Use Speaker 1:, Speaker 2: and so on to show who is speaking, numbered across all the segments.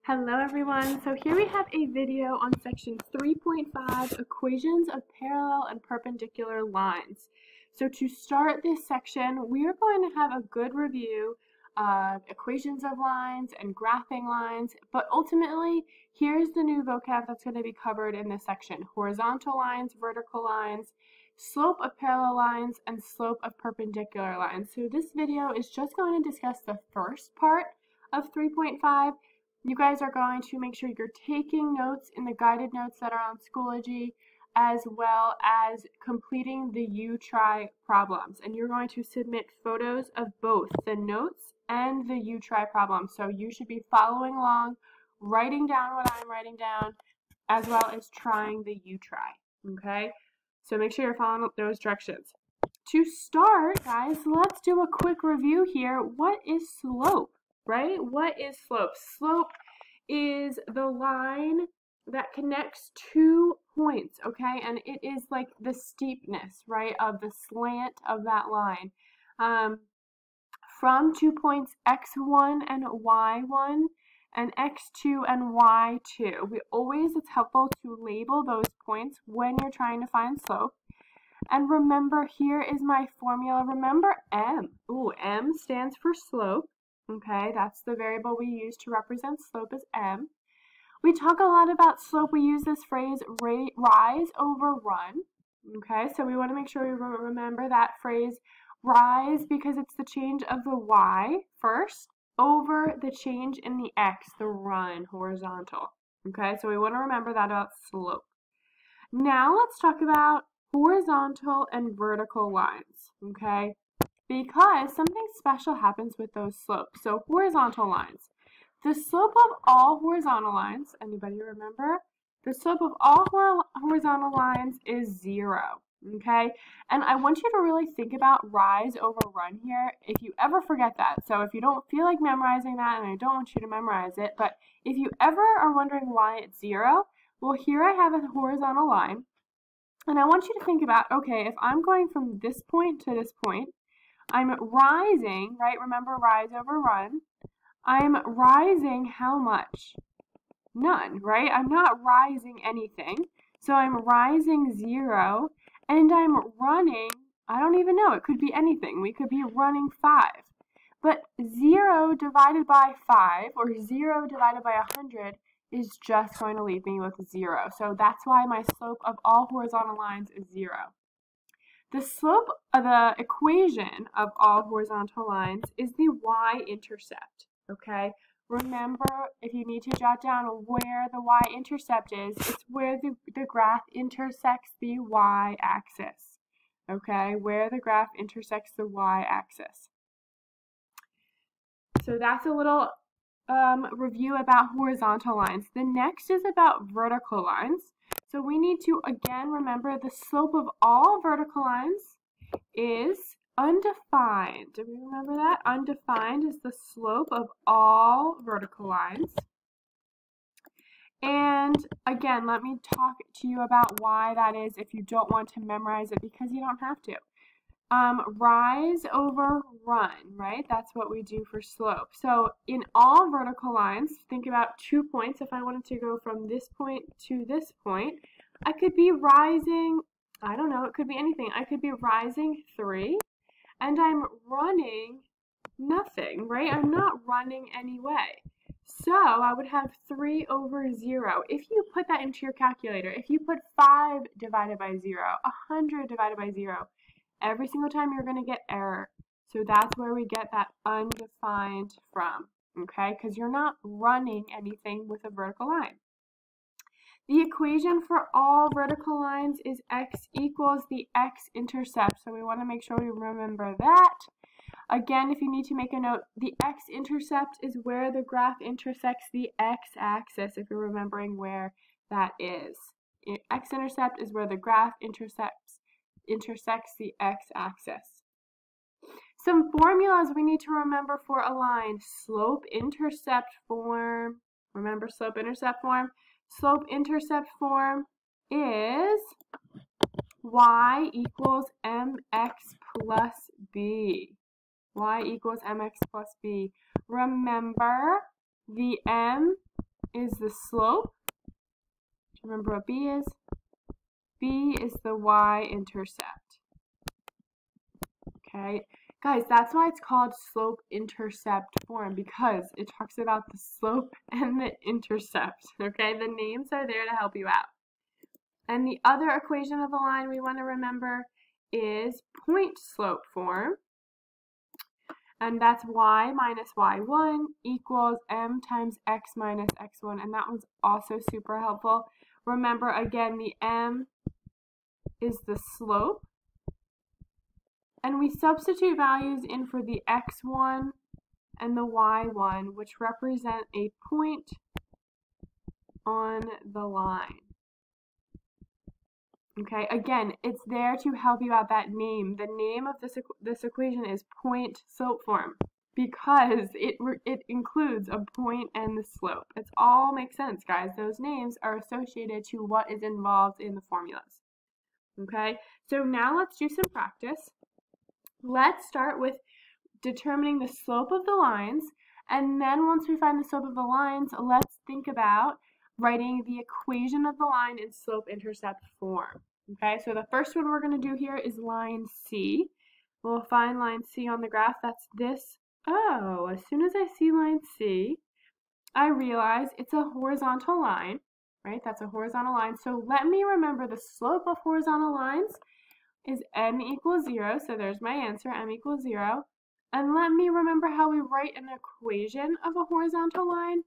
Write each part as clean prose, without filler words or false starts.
Speaker 1: Hello everyone, so here we have a video on section 3.5, equations of parallel and perpendicular lines. So to start this section, we are going to have a good review of equations of lines and graphing lines, but ultimately, here's the new vocab that's going to be covered in this section: horizontal lines, vertical lines, slope of parallel lines, and slope of perpendicular lines. So this video is just going to discuss the first part of 3.5. You guys are going to make sure you're taking notes in the guided notes that are on Schoology, as well as completing the U-Try problems. And you're going to submit photos of both the notes and the U-Try problems. So you should be following along, writing down what I'm writing down, as well as trying the U-Try. Okay? So make sure you're following those directions. To start, guys, let's do a quick review here. What is slope? Right? What is slope? Slope is the line that connects two points, okay? And it is like the steepness, right, of the slant of that line. From 2 points x1 and y1 and x2 and y2. It's helpful to label those points when you're trying to find slope. And remember, here is my formula. Remember M. Ooh, M stands for slope. Okay, that's the variable we use to represent slope as M. We talk a lot about slope. We use this phrase rise over run. Okay, so we want to make sure we remember that phrase rise because it's the change of the y first over the change in the x, the run, horizontal. Okay, so we want to remember that about slope. Now let's talk about horizontal and vertical lines. Okay, because something special happens with those slopes. So horizontal lines. The slope of all horizontal lines, anybody remember? The slope of all horizontal lines is 0, okay? And I want you to really think about rise over run here if you ever forget that. So if you don't feel like memorizing that, and I don't want you to memorize it, but if you ever are wondering why it's 0, well, here I have a horizontal line, and I want you to think about, okay, if I'm going from this point to this point, I'm rising, right? Remember, rise over run. I'm rising how much? None, right? I'm not rising anything. So I'm rising 0, and I'm running, I don't even know, it could be anything. We could be running 5. But 0 divided by 5, or 0 divided by 100, is just going to leave me with 0. So that's why my slope of all horizontal lines is 0. The slope of the equation of all horizontal lines is the y-intercept, okay? Remember, if you need to jot down where the y-intercept is, it's where the graph intersects the y-axis, okay? Where the graph intersects the y-axis. So that's a little review about horizontal lines. The next is about vertical lines. So we need to, again, remember the slope of all vertical lines is undefined. Do we remember that? Undefined is the slope of all vertical lines. And again, let me talk to you about why that is if you don't want to memorize it, because you don't have to. Rise over run, right? That's what we do for slope. So in all vertical lines, think about 2 points. If I wanted to go from this point to this point, I could be rising, I don't know, it could be anything. I could be rising 3, and I'm running nothing, right? I'm not running any way. So I would have 3 over 0. If you put that into your calculator, if you put 5 divided by 0, 100 divided by 0, every single time you're going to get error. So that's where we get that undefined from, okay? Because you're not running anything with a vertical line. The equation for all vertical lines is x equals the x-intercept. So we want to make sure we remember that. Again, if you need to make a note, the x-intercept is where the graph intersects the x-axis, if you're remembering where that is. X-intercept is where the graph intersects the x-axis. Some formulas we need to remember for a line. Slope-intercept form. Remember slope-intercept form? Slope-intercept form is y equals mx plus b. Y equals mx plus b. Remember, the m is the slope. Remember what b is? B is the y-intercept. Okay, guys, that's why it's called slope-intercept form, because it talks about the slope and the intercept. Okay, the names are there to help you out. And the other equation of a line we want to remember is point slope form. And that's y minus y1 equals m times x minus x1. And that one's also super helpful. Remember, again, the m is the slope. And we substitute values in for the x1 and the y1, which represent a point on the line. Okay, again, it's there to help you out. That name. The name of this equation is point slope form because it includes a point and the slope. It all makes sense, guys. Those names are associated to what is involved in the formulas. Okay, so now let's do some practice. Let's start with determining the slope of the lines, and then once we find the slope of the lines, let's think about writing the equation of the line in slope-intercept form. Okay, so the first one we're going to do here is line C. We'll find line C on the graph. That's this. Oh, as soon as I see line C, I realize it's a horizontal line, right? That's a horizontal line. So let me remember the slope of horizontal lines is m equals 0. So there's my answer, m equals 0. And let me remember how we write an equation of a horizontal line.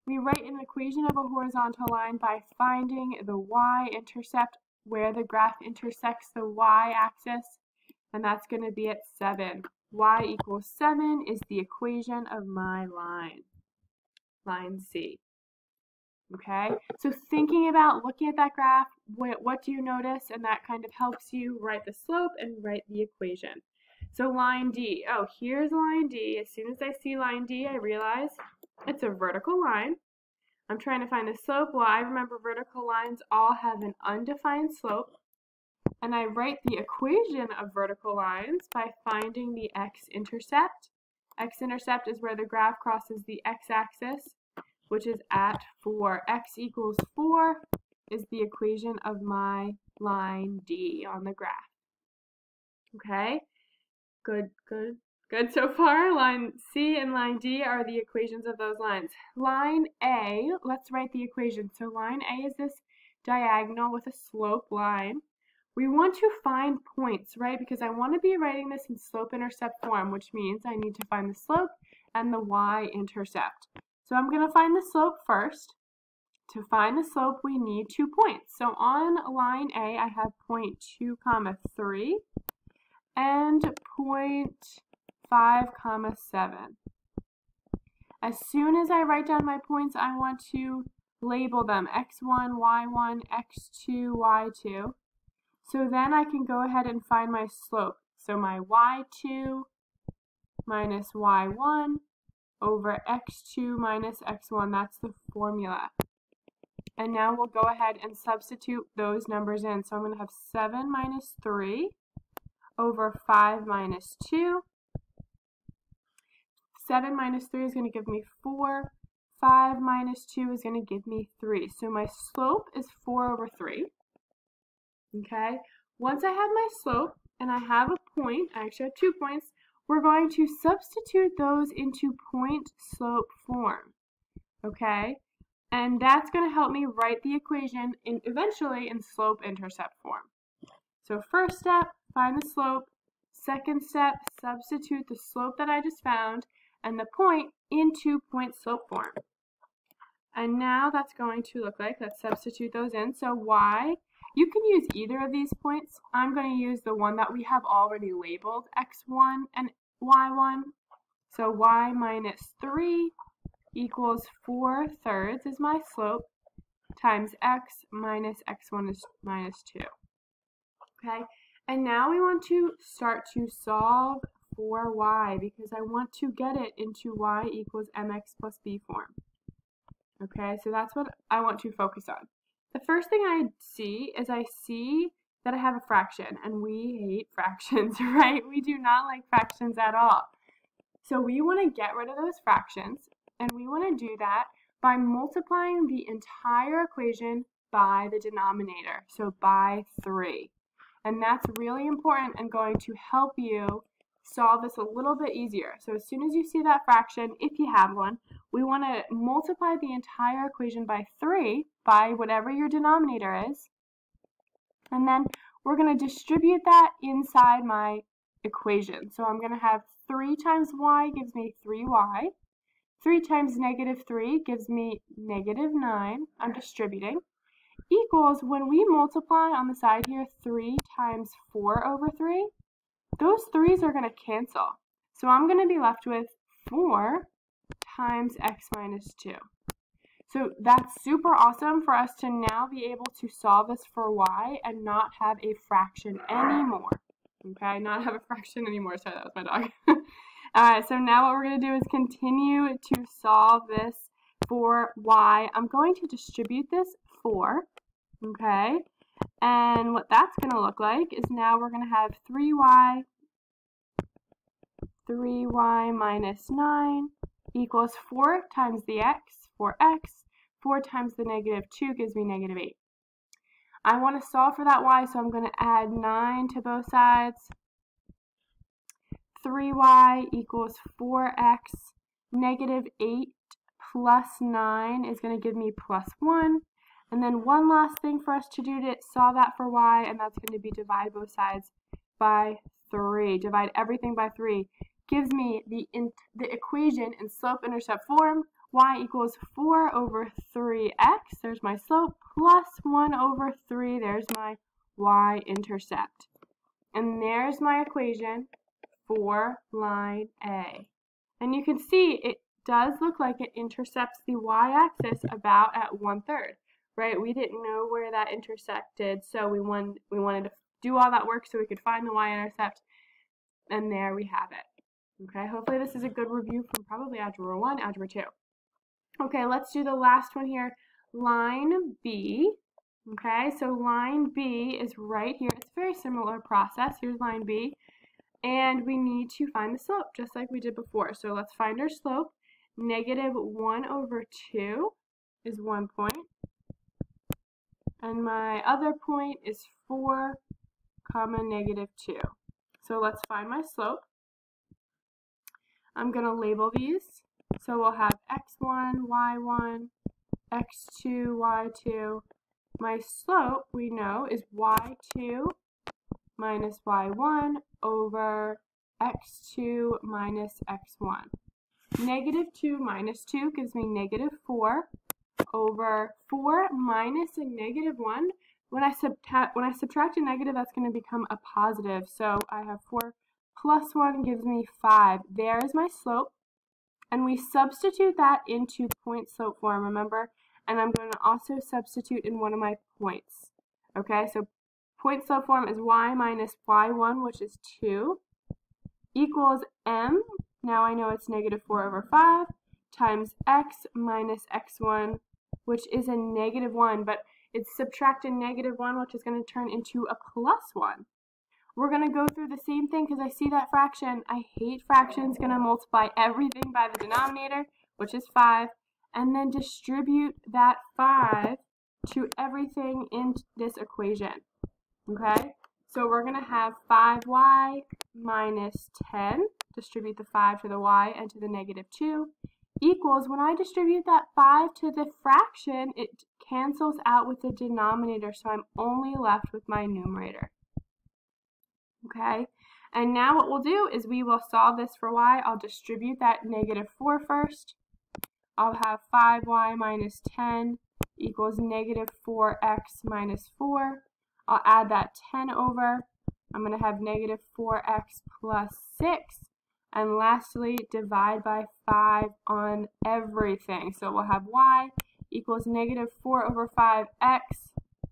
Speaker 1: We write an equation of a horizontal line by finding the y-intercept where the graph intersects the y-axis, and that's going to be at 7. Y equals 7 is the equation of my line, line C. Okay, so thinking about looking at that graph, what do you notice? And that kind of helps you write the slope and write the equation. So line D, oh, here's line D. As soon as I see line D, I realize it's a vertical line. I'm trying to find the slope. Well, I remember vertical lines all have an undefined slope. And I write the equation of vertical lines by finding the x-intercept. X-intercept is where the graph crosses the x-axis, which is at 4. X equals 4 is the equation of my line D on the graph. Okay? Good so far. Line C and line D are the equations of those lines. Line A, let's write the equation. So line A is this diagonal with a slope line. We want to find points, right? Because I want to be writing this in slope-intercept form, which means I need to find the slope and the y-intercept. So I'm going to find the slope first. To find the slope, we need 2 points. So on line A, I have point 2, 3 and point 5, 7. As soon as I write down my points, I want to label them x1, y1, x2, y2. So then I can go ahead and find my slope. So my y2 minus y1 over x2 minus x1, that's the formula. And now we'll go ahead and substitute those numbers in. So I'm going to have 7 minus 3 over 5 minus 2. 7 minus 3 is going to give me 4. 5 minus 2 is going to give me 3. So my slope is 4 over 3. Okay, once I have my slope and I have a point, I actually have 2 points, we're going to substitute those into point slope form. Okay, and that's going to help me write the equation eventually in slope intercept form. So first step, find the slope. Second step, substitute the slope that I just found and the point into point slope form. And now that's going to look like, let's substitute those in. So y, you can use either of these points. I'm going to use the one that we have already labeled, x1 and y1. So y minus 3 equals 4/3 is my slope, times x minus x1 is minus 2. Okay, and now we want to start to solve for y because I want to get it into y equals mx plus b form. Okay, so that's what I want to focus on. The first thing I see is I see that I have a fraction, and we hate fractions, right? We do not like fractions at all. So we want to get rid of those fractions, and we want to do that by multiplying the entire equation by the denominator, so by 3. And that's really important and going to help you solve this a little bit easier. So as soon as you see that fraction, if you have one, we want to multiply the entire equation by 3 by whatever your denominator is. And then we're going to distribute that inside my equation. So I'm going to have 3 times y gives me 3y. 3 times negative 3 gives me negative 9. I'm distributing. Equals, when we multiply on the side here, 3 times 4 over 3, those 3's are going to cancel. So I'm going to be left with 4 times x minus 2. So that's super awesome for us to now be able to solve this for y and not have a fraction anymore. Okay, not have a fraction anymore. Sorry, that was my dog. Alright, so now what we're going to do is continue to solve this for y. I'm going to distribute this 4, okay? And what that's going to look like is now we're going to have 3y minus 9 equals 4 times the x, 4x. 4 times the negative 2 gives me negative 8. I want to solve for that y, so I'm going to add 9 to both sides. 3y equals 4x. Negative 8 plus 9 is going to give me plus 1. And then one last thing for us to do to solve that for y, and that's going to be divide both sides by 3. Divide everything by 3. Gives me the equation in slope-intercept form. Y equals 4 over 3x, there's my slope, plus 1 over 3, there's my y-intercept. And there's my equation for line A. And you can see it does look like it intercepts the y-axis about at 1/3, right? We didn't know where that intersected, so we wanted to do all that work so we could find the y-intercept, and there we have it. Okay, hopefully this is a good review from probably Algebra 1, Algebra 2. Okay, let's do the last one here, line B. Okay, so line B is right here. It's a very similar process. Here's line B. And we need to find the slope, just like we did before. So let's find our slope. Negative 1 over 2 is 1 point. And my other point is 4, negative 2. So let's find my slope. I'm going to label these. So we'll have x1, y1, x2, y2. My slope, we know, is y2 minus y1 over x2 minus x1. Negative 2 minus 2 gives me negative 4 over 4 minus a negative 1. When I subtract a negative, that's going to become a positive. So I have 4 plus 1 gives me 5. There is my slope. And we substitute that into point slope form, remember? And I'm going to also substitute in one of my points. Okay, so point slope form is y minus y1, which is 2, equals m, now I know it's negative 4 over 5, times x minus x1, which is a negative 1, but it's subtracted negative 1, which is going to turn into a plus 1. We're going to go through the same thing because I see that fraction. I hate fractions. Going to multiply everything by the denominator, which is 5, and then distribute that 5 to everything in this equation. Okay? So we're going to have 5y minus 10, distribute the 5 to the y and to the negative 2, equals, when I distribute that 5 to the fraction, it cancels out with the denominator, so I'm only left with my numerator. Okay, and now what we'll do is we will solve this for y. I'll distribute that negative 4 first. I'll have 5y minus 10 equals negative 4x minus 4. I'll add that 10 over. I'm going to have negative 4x plus 6. And lastly, divide by 5 on everything. So we'll have y equals negative 4 over 5x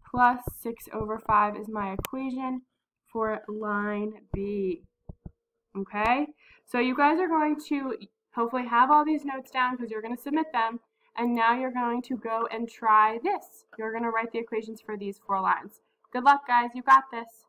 Speaker 1: plus 6 over 5 is my equation for line B. Okay, so you guys are going to hopefully have all these notes down because you're going to submit them, and now you're going to go and try this. You're going to write the equations for these 4 lines. Good luck, guys. You got this.